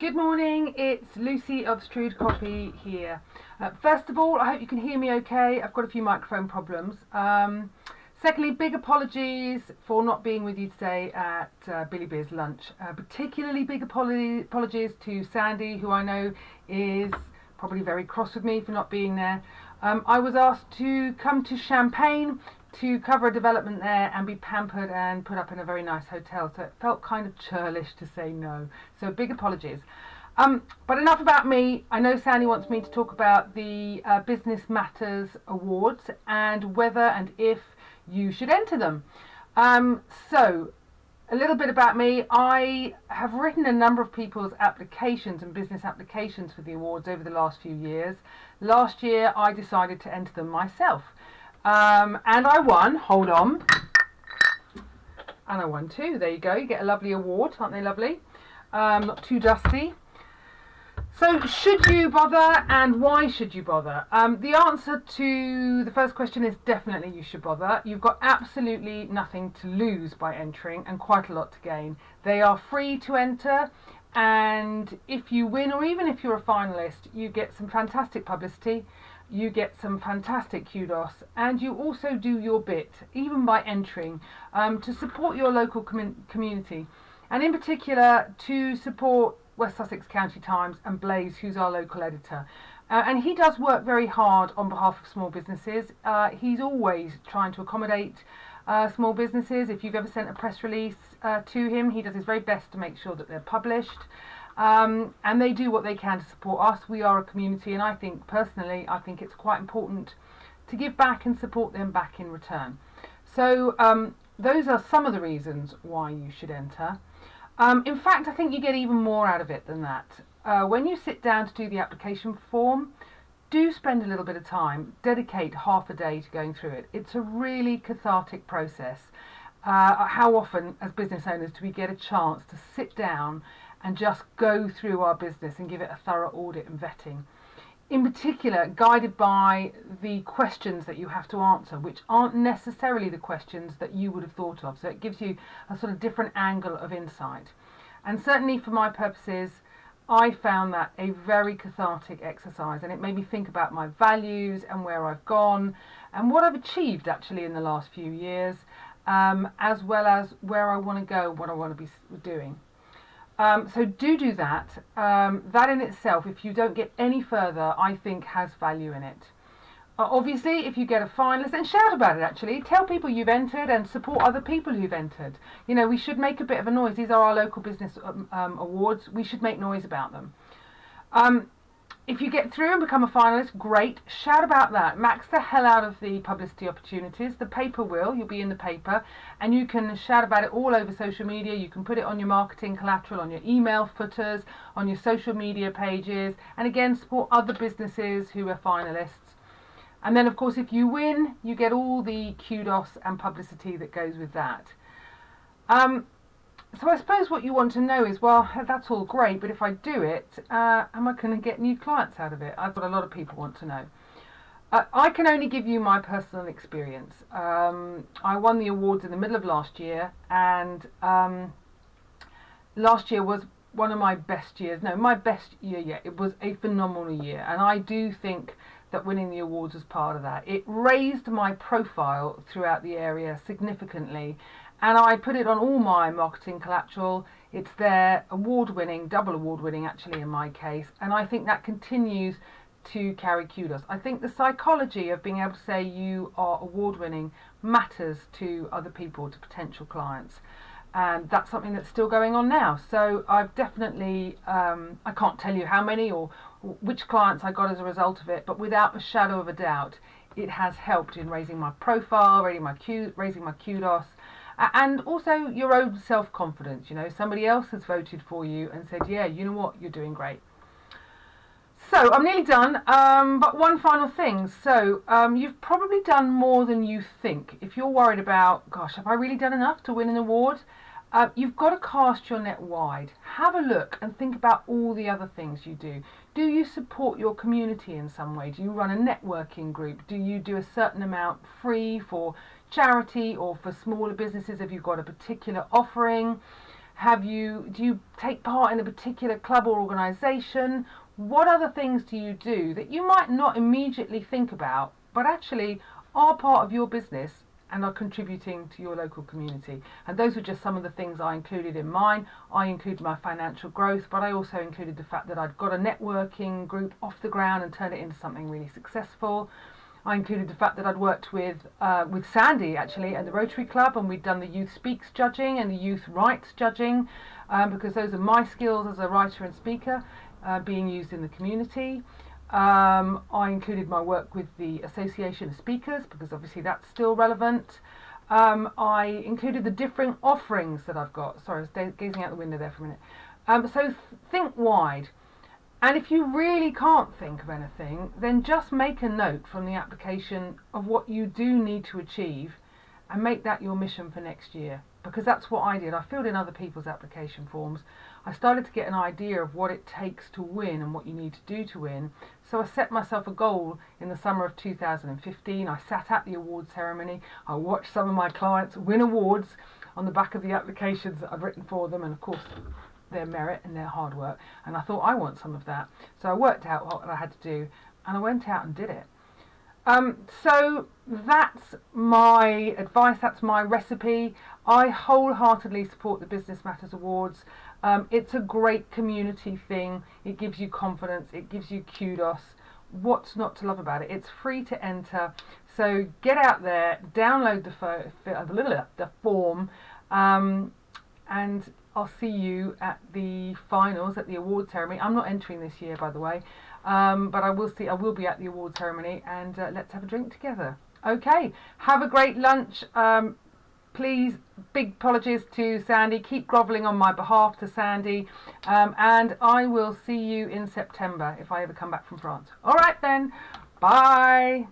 Good morning, it's Lucy of Strude Copy here. First of all, I hope you can hear me okay. I've got a few microphone problems. Secondly, big apologies for not being with you today at Billy Beer's lunch. Particularly big apologies to Sandy, who I know is probably very cross with me for not being there. I was asked to come to Champagne to cover a development there and be pampered and put up in a very nice hotel, so it felt kind of churlish to say no, so big apologies. But enough about me. I know Sandy wants me to talk about the Business Matters Awards and whether and if you should enter them. So a little bit about me. I have written a number of people's applications and business applications for the awards over the last few years. Last year I decided to enter them myself. And I won, hold on, and I won too. There you go, you get a lovely award, aren't they lovely? Not too dusty. So should you bother, and why should you bother? The answer to the first question is definitely you should bother. You've got absolutely nothing to lose by entering and quite a lot to gain. They are free to enter, and if you win, or even if you're a finalist, you get some fantastic publicity. You get some fantastic kudos, and you also do your bit, even by entering, to support your local community, and in particular to support West Sussex County Times and Blaze, who's our local editor. And he does work very hard on behalf of small businesses. He's always trying to accommodate small businesses. If you've ever sent a press release to him, he does his very best to make sure that they're published. And they do what they can to support us. We are a community, and I think personally it's quite important to give back and support them back in return. So those are some of the reasons why you should enter. In fact, I think you get even more out of it than that. When you sit down to do the application form, do spend a little bit of time, dedicate half a day to going through it. It's a really cathartic process. How often as business owners do we get a chance to sit down and just go through our business and give it a thorough audit and vetting? In particular, guided by the questions that you have to answer, which aren't necessarily the questions that you would have thought of. So it gives you a sort of different angle of insight. And certainly for my purposes, I found that a very cathartic exercise, and it made me think about my values and where I've gone and what I've achieved actually in the last few years, as well as where I want to go, what I want to be doing. So do that. That in itself, if you don't get any further, I think has value in it. Obviously, if you get a finalist, then shout about it actually. Tell people you've entered and support other people who've entered. You know, we should make a bit of a noise. These are our local business awards. We should make noise about them. If you get through and become a finalist, great. Shout about that. Max the hell out of the publicity opportunities. The paper will. You'll be in the paper. And you can shout about it all over social media. You can put it on your marketing collateral, on your email footers, on your social media pages. And again, support other businesses who are finalists. And then, of course, if you win, you get all the kudos and publicity that goes with that. So I suppose what you want to know is, well, that's all great, but if I do it, am I going to get new clients out of it? That's what a lot of people want to know. I can only give you my personal experience. I won the awards in the middle of last year, and last year was one of my best years. No, my best year yet. It was a phenomenal year, and I do think that winning the awards was part of that. It raised my profile throughout the area significantly, and I put it on all my marketing collateral. It's there, award-winning, double award-winning actually in my case, and I think that continues to carry kudos. I think the psychology of being able to say you are award-winning matters to other people, to potential clients, and that's something that's still going on now. So I've definitely, I can't tell you how many or which clients I got as a result of it, but without a shadow of a doubt, it has helped in raising my profile, raising my kudos, and also your own self-confidence. You know, somebody else has voted for you and said, yeah, you know what, you're doing great. So I'm nearly done, but one final thing. So you've probably done more than you think. If you're worried about, gosh, have I really done enough to win an award? You've got to cast your net wide. Have a look and think about all the other things you do. Do you support your community in some way? Do you run a networking group? Do you do a certain amount free for charity or for smaller businesses? Have you got a particular offering? Do you take part in a particular club or organisation? What other things do you do that you might not immediately think about, but actually are part of your business and are contributing to your local community? And those were just some of the things I included in mine. I included my financial growth, but I also included the fact that I'd got a networking group off the ground and turned it into something really successful. I included the fact that I'd worked with Sandy actually at the Rotary Club, and we'd done the Youth Speaks judging and the Youth Writes judging, because those are my skills as a writer and speaker being used in the community. I included my work with the Association of Speakers, because obviously that's still relevant. I included the differing offerings that I've got. Sorry, I was gazing out the window there for a minute. So think wide. And if you really can't think of anything, then just make a note from the application of what you do need to achieve and make that your mission for next year. Because that's what I did. I filled in other people's application forms. I started to get an idea of what it takes to win and what you need to do to win. So I set myself a goal in the summer of 2015. I sat at the award ceremony. I watched some of my clients win awards on the back of the applications that I'd written for them, and of course their merit and their hard work, and I thought I want some of that. So I worked out what I had to do and I went out and did it. So that's my advice, that's my recipe. I wholeheartedly support the Business Matters Awards. It's a great community thing. It gives you confidence, it gives you kudos. What's not to love about it? It's free to enter, so get out there, download the form, and I'll see you at the finals, at the award ceremony. I'm not entering this year, by the way, but I will be at the award ceremony, and let's have a drink together. Okay, have a great lunch. Please, big apologies to Sandy. Keep grovelling on my behalf to Sandy, and I will see you in September if I ever come back from France. All right then, bye.